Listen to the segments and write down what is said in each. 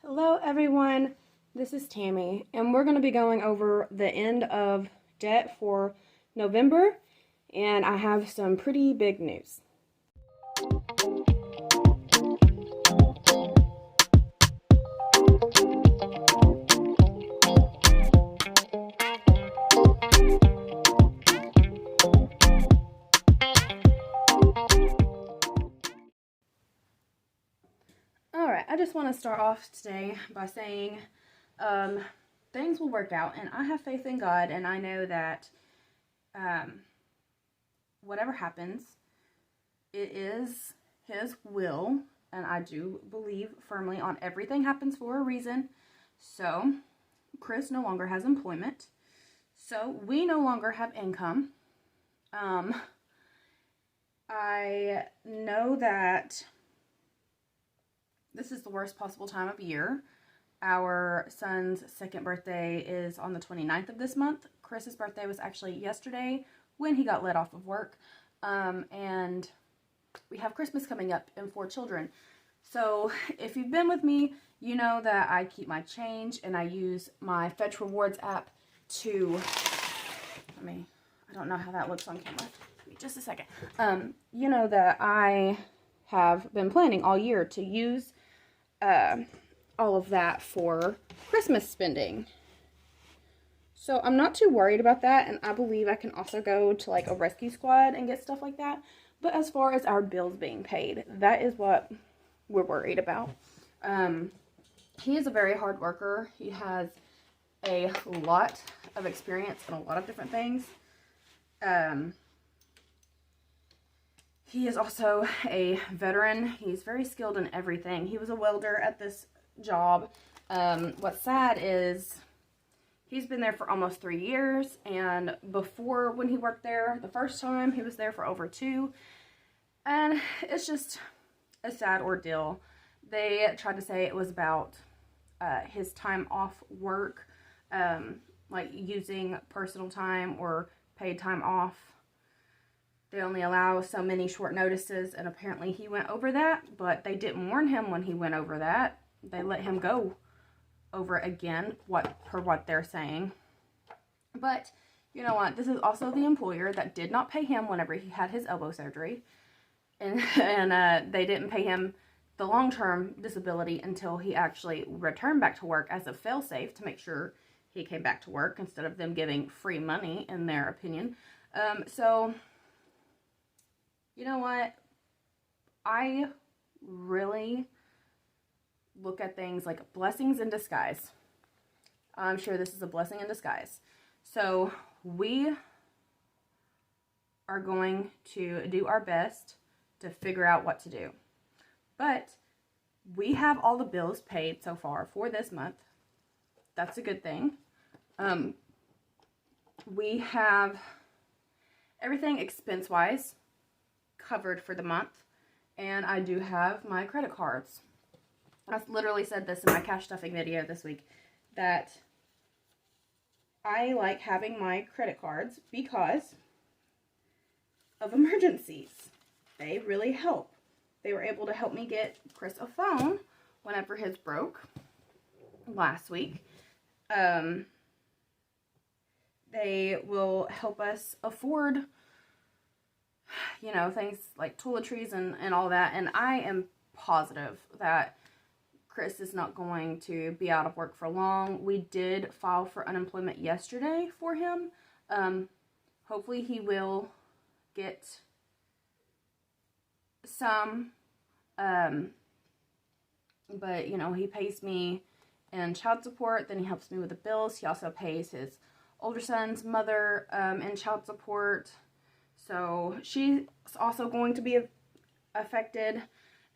Hello everyone, this is Tammy, and we're going to be going over the end of debt for November, and I have some pretty big news. Alright, I just want to start off today by saying things will work out, and I have faith in God, and I know that whatever happens, it is His will, and I do believe firmly on everything happens for a reason. So, Chris no longer has employment, so we no longer have income. I know that this is the worst possible time of year. Our son's second birthday is on the 29th of this month. Chris's birthday was actually yesterday when he got let off of work. And we have Christmas coming up and 4 children. So if you've been with me, you know that I keep my change and I use my Fetch Rewards app to, I don't know how that looks on camera. Give me just a second. You know that I have been planning all year to use all of that for Christmas spending. So I'm not too worried about that, and I believe I can also go to like a rescue squad and get stuff like that. But as far as our bills being paid, that is what we're worried about. He is a very hard worker. He has a lot of experience in a lot of different things. He is also a veteran. He's very skilled in everything. He was a welder at this job. What's sad is he's been there for almost 3 years, and before, when he worked there the first time, he was there for over 2, and it's just a sad ordeal. They tried to say it was about his time off work, like using personal time or paid time off. They only allow so many short notices, and apparently he went over that, but they didn't warn him when he went over that. They let him go over again, per what they're saying. But, you know what, this is also the employer that did not pay him whenever he had his elbow surgery. And they didn't pay him the long-term disability until he actually returned back to work as a fail-safe to make sure he came back to work instead of them giving free money, in their opinion. So, you know what, I really look at things like blessings in disguise. I'm sure this is a blessing in disguise. So we are going to do our best to figure out what to do. But we have all the bills paid so far for this month. That's a good thing. We have everything expense-wise covered for the month, and I do have my credit cards. I literally said this in my cash stuffing video this week, that I like having my credit cards because of emergencies. They really help. They were able to help me get Chris a phone whenever his broke last week. They will help us afford, you know, things like toiletries and all that. And I am positive that Chris is not going to be out of work for long. We did file for unemployment yesterday for him. Hopefully he will get some, but, you know, he pays me in child support, then he helps me with the bills. He also pays his older son's mother in child support. So she's also going to be affected,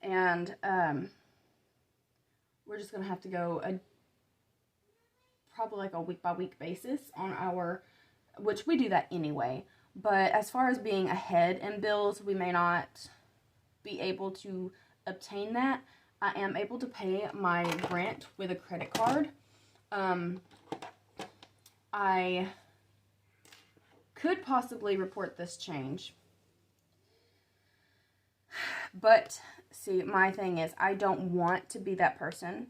and we're just going to have to go probably like a week-by-week basis on our, which we do that anyway. But as far as being ahead in bills, we may not be able to obtain that. I am able to pay my rent with a credit card. I could possibly report this change, but see, my thing is, I don't want to be that person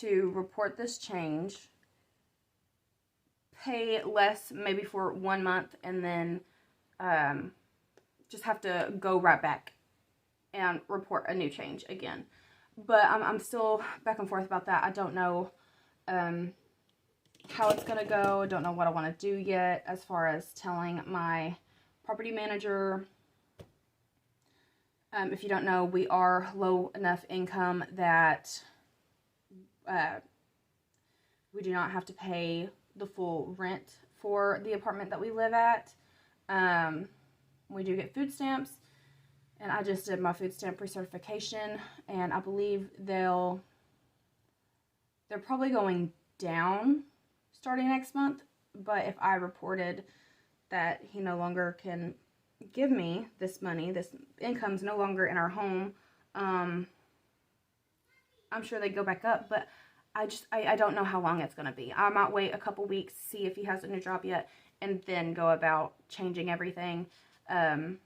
to report this change, pay less maybe for 1 month, and then just have to go right back and report a new change again. But I'm still back and forth about that. I don't know how it's going to go. I don't know what I want to do yet as far as telling my property manager. If you don't know, we are low enough income that we do not have to pay the full rent for the apartment that we live at. We do get food stamps, and I just did my food stamp recertification, and I believe they're probably going down starting next month. But if I reported that he no longer can give me this money, this income's no longer in our home, I'm sure they go back up. But I don't know how long it's going to be. I might wait a couple weeks, see if he has a new job yet, and then go about changing everything. I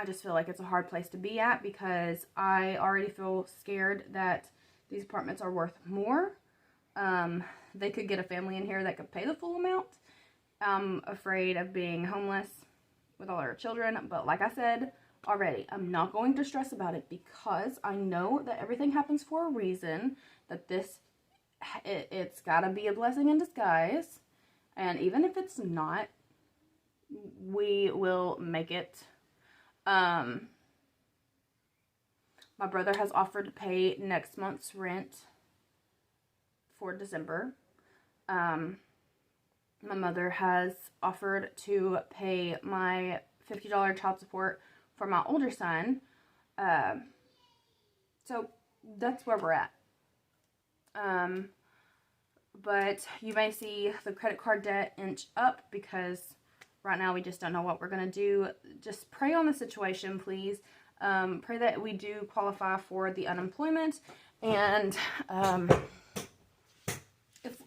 just feel like it's a hard place to be at, because I already feel scared that these apartments are worth more. They could get a family in here that could pay the full amount. I'm afraid of being homeless with all our children, but like I said already, I'm not going to stress about it, because I know that everything happens for a reason, that it's got to be a blessing in disguise, and even if it's not, we will make it. My brother has offered to pay next month's rent for December. My mother has offered to pay my $50 child support for my older son. So that's where we're at. But you may see the credit card debt inch up, because right now we just don't know what we're going to do. Just pray on the situation, please. Pray that we do qualify for the unemployment. And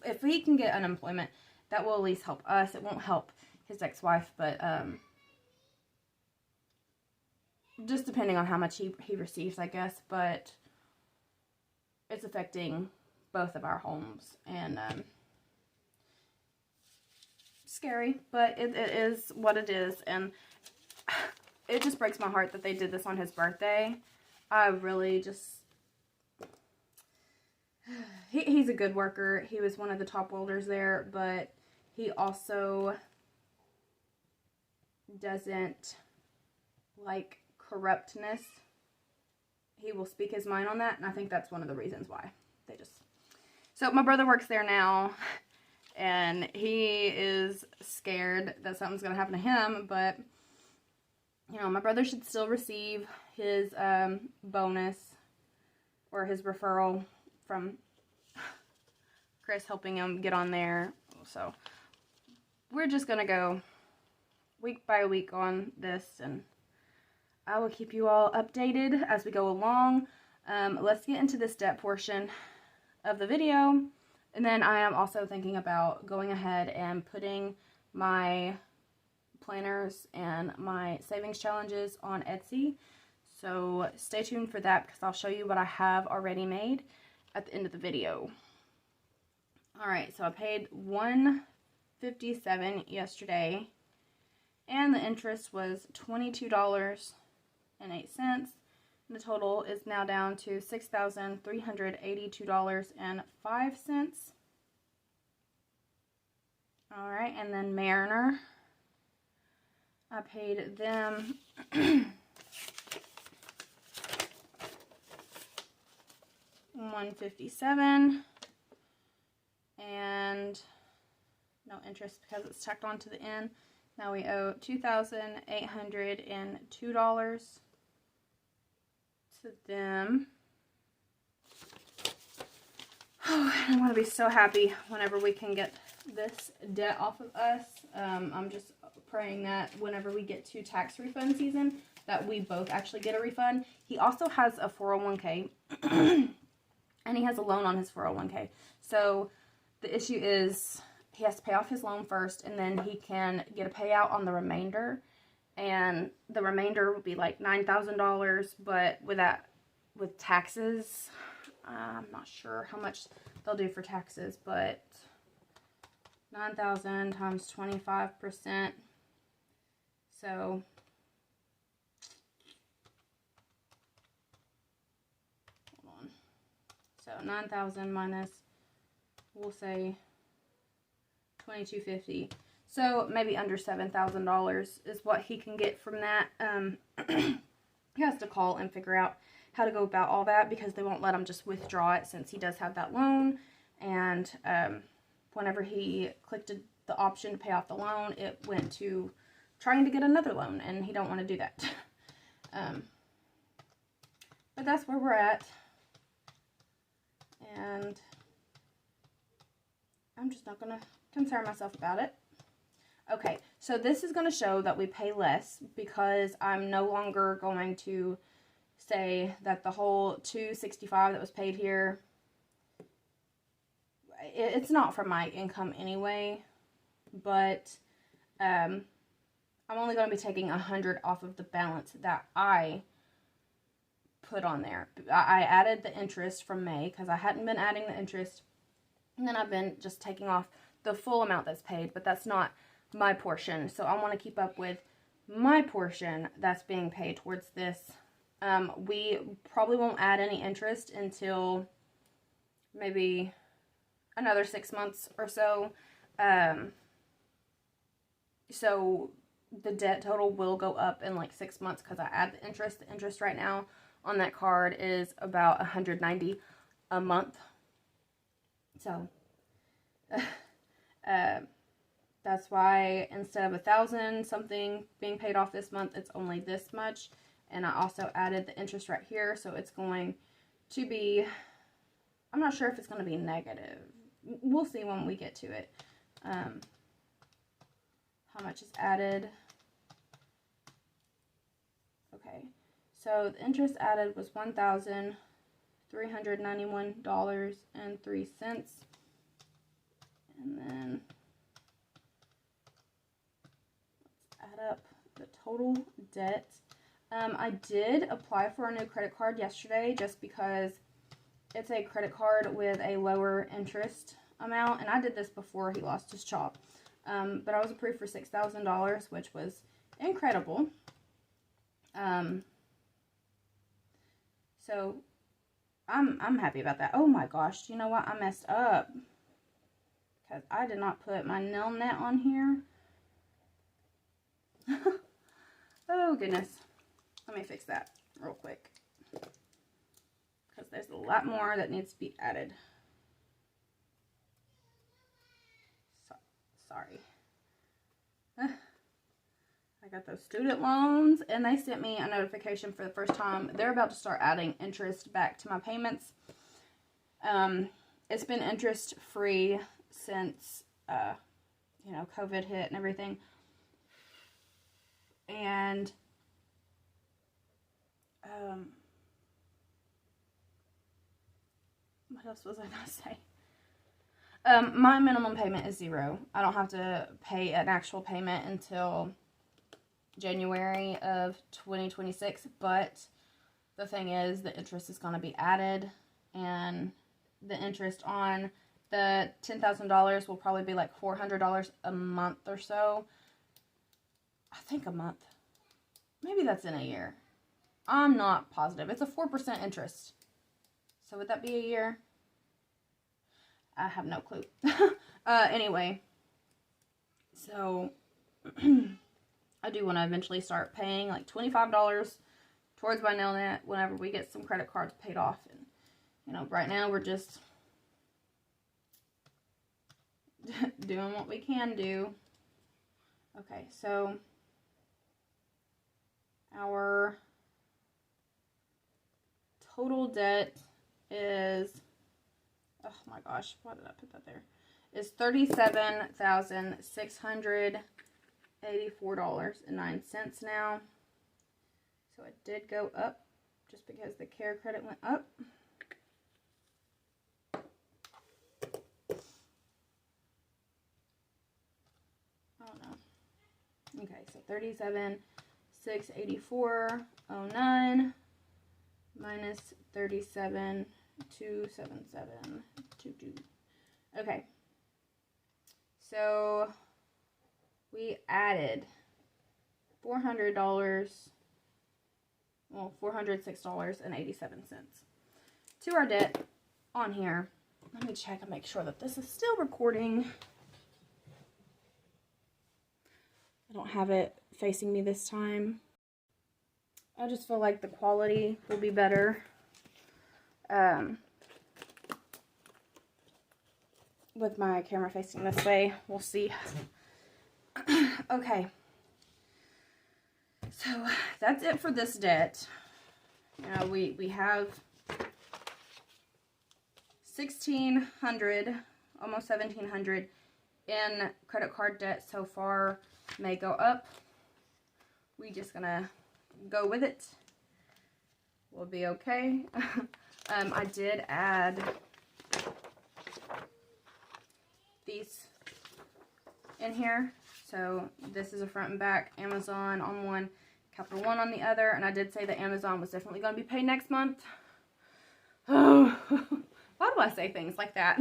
if we can get unemployment, that will at least help us. It won't help his ex-wife, but just depending on how much he receives, I guess. But it's affecting both of our homes, and scary, but it is what it is. And it just breaks my heart that they did this on his birthday. I really just... He's a good worker. He was one of the top welders there, but he also doesn't like corruptness. He will speak his mind on that, and I think that's one of the reasons why they just... So my brother works there now, and he is scared that something's going to happen to him, but, you know, my brother should still receive his bonus or his referral from Chris helping him get on there. So we're just going to go week by week on this, and I will keep you all updated as we go along. Let's get into this debt portion of the video. And then I am also thinking about going ahead and putting my planners and my savings challenges on Etsy. So stay tuned for that, because I'll show you what I have already made at the end of the video. Alright, so I paid $157 yesterday, and the interest was $22.08. And the total is now down to $6,382.05. Alright, and then Mariner, I paid them $157, and no interest because it's tacked on to the end. Now we owe $2,802 to them. Oh, I want to be so happy whenever we can get this debt off of us. I'm just praying that whenever we get to tax refund season, that we both actually get a refund. He also has a 401k, and he has a loan on his 401k. So the issue is he has to pay off his loan first, and then he can get a payout on the remainder. And the remainder would be like $9,000, but with taxes, I'm not sure how much they'll do for taxes, but 9,000 times 25%. So hold on. So 9,000 minus, we'll say 2,250. So maybe under $7,000 is what he can get from that. He has to call and figure out how to go about all that, because they won't let him just withdraw it since he does have that loan. And whenever he clicked the option to pay off the loan, it went to trying to get another loan, and he don't want to do that. But that's where we're at. And I'm just not going to concern myself about it. Okay, so this is going to show that we pay less, because I'm no longer going to say that the whole $265 that was paid here, it's not from my income anyway, but I'm only going to be taking $100 off of the balance that I put on there. I added the interest from May, because I hadn't been adding the interest, and then I've been just taking off the full amount that's paid, but that's not my portion. So I want to keep up with my portion that's being paid towards this. We probably won't add any interest until maybe another 6 months or so. So the debt total will go up in like 6 months, because I add the interest. The interest right now on that card is about $190 a month. So that's why instead of $1,000 something being paid off this month, it's only this much. And I also added the interest right here, so it's going to be, I'm not sure if it's going to be negative. We'll see when we get to it. How much is added? Okay, so the interest added was $1,391.03. And then let's add up the total debt. I did apply for a new credit card yesterday, just because it's a credit card with a lower interest amount. And I did this before he lost his job. But I was approved for $6,000, which was incredible. So I'm happy about that. Oh my gosh, you know what? I messed up, because I did not put my nail net on here. Oh goodness. Let me fix that real quick, because there's a lot more that needs to be added. Sorry. I got those student loans, and they sent me a notification for the first time. They're about to start adding interest back to my payments. It's been interest free since, you know, COVID hit and everything. And, what else was I going to say? My minimum payment is $0. I don't have to pay an actual payment until January of 2026, but the thing is, the interest is going to be added, and the interest on the $10,000 will probably be like $400 a month or so. I think a month. Maybe that's in a year. I'm not positive. It's a 4% interest. So would that be a year? I have no clue. Anyway, so I do want to eventually start paying like $25 towards my nail net whenever we get some credit cards paid off. And, you know, right now we're just doing what we can do. Okay, so our total debt is, oh my gosh, why did I put that there? Is $37,684.09 now. So it did go up just because the care credit went up. Oh no. Okay, so $37,684.09 minus $37,684.09. 27722. Okay. So we added $400, well, $406.87 to our debt on here. Let me check and make sure that this is still recording. I don't have it facing me this time. I just feel like the quality will be better with my camera facing this way. We'll see. Okay. So that's it for this debt. We have $1,600, almost $1,700 in credit card debt so far. May go up. We just gonna go with it. We'll be okay. I did add these in here. So this is a front and back, Amazon on one, Capital One on the other, and I did say that Amazon was definitely going to be paid next month. Oh, why do I say things like that?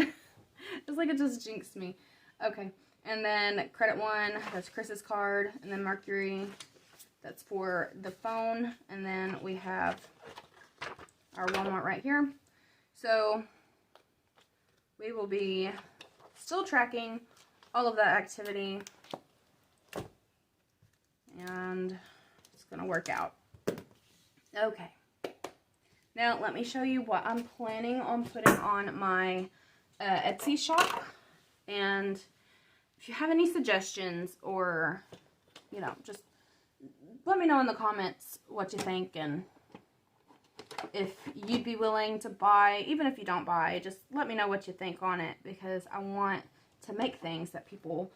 It's like it just jinxed me. Okay, and then Credit One, that's Chris's card, and then Mercury, that's for the phone, and then we have our Walmart right here. So we will be still tracking all of that activity, and it's gonna work out. Okay, now let me show you what I'm planning on putting on my Etsy shop. And if you have any suggestions, or just let me know in the comments what you think, and if you'd be willing to buy. Even if you don't buy, just let me know what you think on it, because I want to make things that people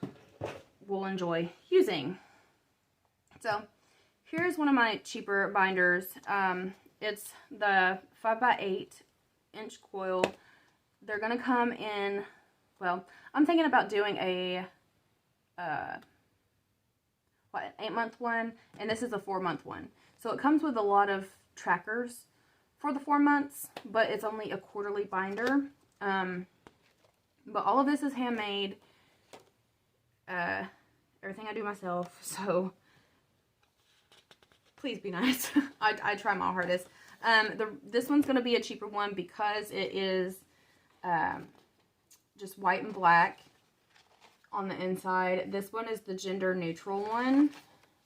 will enjoy using. So here's one of my cheaper binders. It's the 5x8 inch coil. They're gonna come in, well, I'm thinking about doing a an 8-month one, and this is a 4-month one. So it comes with a lot of trackers for the 4 months, but it's only a quarterly binder. But all of this is handmade. Everything I do myself, so please be nice. I try my hardest. This one's going to be a cheaper one because it is just white and black on the inside. This one is the gender neutral one,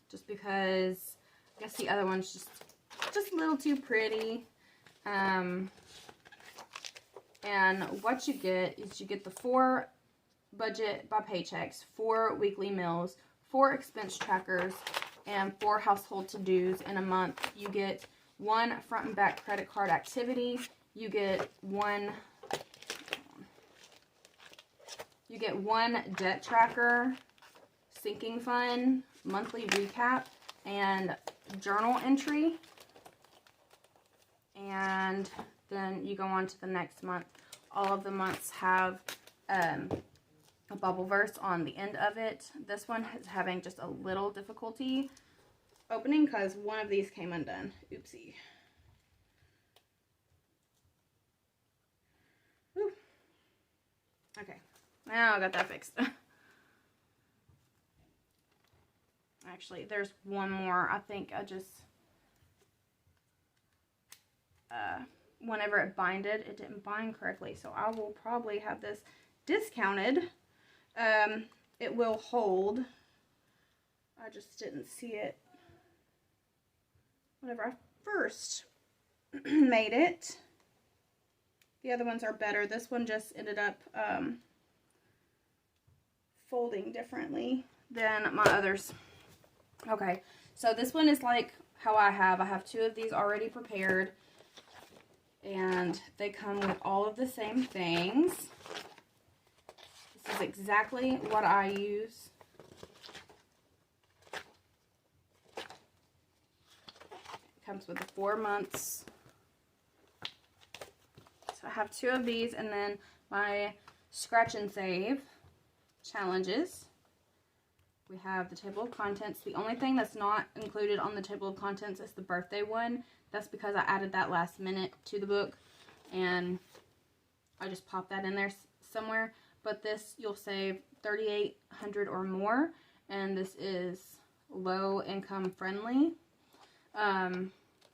just because I guess the other one's just a little too pretty. And what you get is you get the 4 budget by paychecks, 4 weekly meals, 4 expense trackers, and 4 household to-dos in a month. You get 1 front and back credit card activity. You get one debt tracker, sinking fund, monthly recap, and journal entry. And then you go on to the next month. All of the months have a bubble verse on the end of it. This one is having just a little difficulty opening because one of these came undone. Oopsie. Whew. Okay, now I got that fixed. Actually, there's one more. I think I just whenever it binded, it didn't bind correctly, so I will probably have this discounted. It will hold. I just didn't see it whenever I first made it. The other ones are better. This one just ended up folding differently than my others. Okay, so this one is like how I have 2 of these already prepared, and they come with all of the same things. This is exactly what I use. It comes with the 4 months. So I have 2 of these, and then my scratch and save challenges. We have the table of contents. The only thing that's not included on the table of contents is the birthday one. That's because I added that last minute to the book. and I just pop that in there somewhere. But this, you'll save $3,800 or more, and this is low income friendly.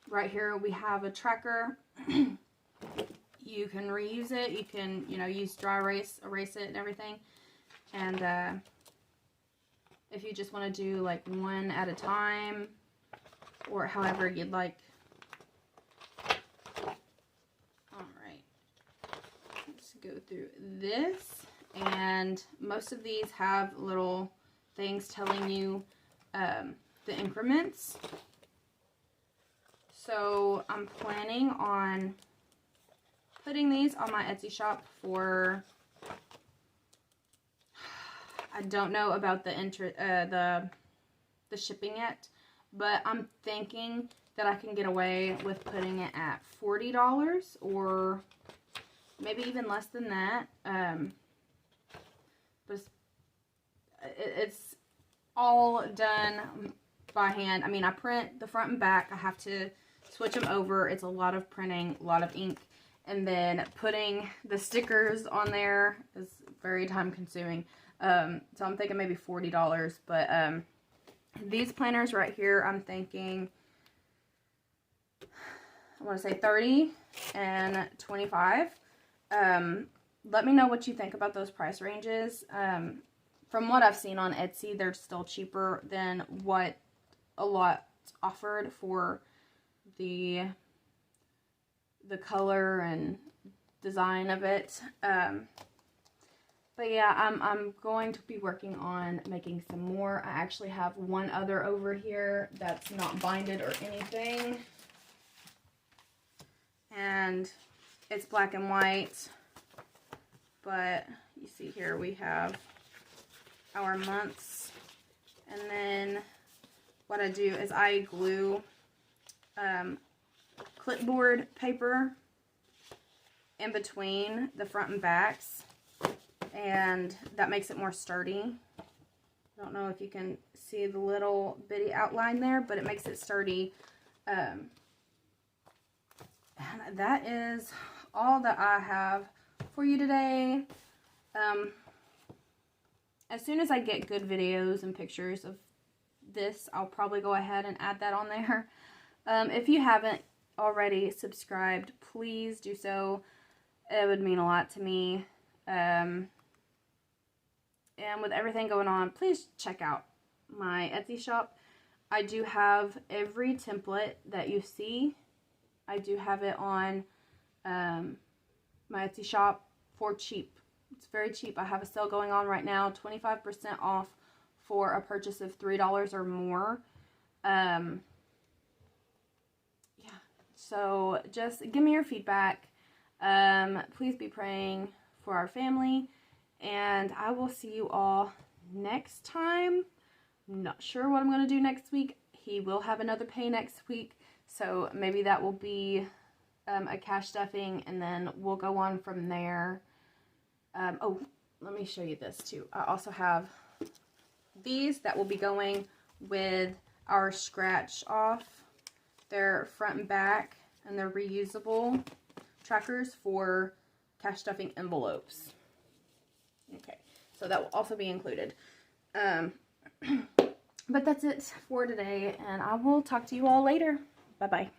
Right here we have a tracker. You can reuse it. You can, use dry erase it and everything. And if you just want to do like one at a time, or however you'd like. Alright, let's go through this. And most of these have little things telling you the increments. So I'm planning on putting these on my Etsy shop for, I don't know about the shipping yet, but I'm thinking that I can get away with putting it at $40 or maybe even less than that. But it's all done by hand. I mean, I print the front and back. I have to switch them over. It's a lot of printing, a lot of ink. And then putting the stickers on there is very time consuming. So I'm thinking maybe $40. But these planners right here, I'm thinking, I want to say 30 and 25. Let me know what you think about those price ranges. From what I've seen on Etsy, they're still cheaper than what a lot offered for the color and design of it. But yeah, I'm going to be working on making some more. I actually have one other over here that's not binded or anything. And it's black and white. But you see here we have our months. And then what I do is I glue clipboard paper in between the front and backs, and that makes it more sturdy. I don't know if you can see the little bitty outline there, but it makes it sturdy. And that is all that I have for you today. As soon as I get good videos and pictures of this, I'll probably go ahead and add that on there. If you haven't already subscribed, please do so. It would mean a lot to me. And with everything going on, please check out my Etsy shop. I do have every template that you see. I do have it on my Etsy shop for cheap. It's very cheap. I have a sale going on right now, 25% off for a purchase of $3 or more. Yeah, so just give me your feedback. Please be praying for our family, and I will see you all next time. I'm not sure what I'm going to do next week. He will have another pay next week, so maybe that will be a cash stuffing, and then we'll go on from there. Oh, let me show you this too. I also have these that will be going with our scratch off. They're front and back, and they're reusable trackers for cash stuffing envelopes. Okay, so that will also be included. But that's it for today, and I will talk to you all later. Bye-bye.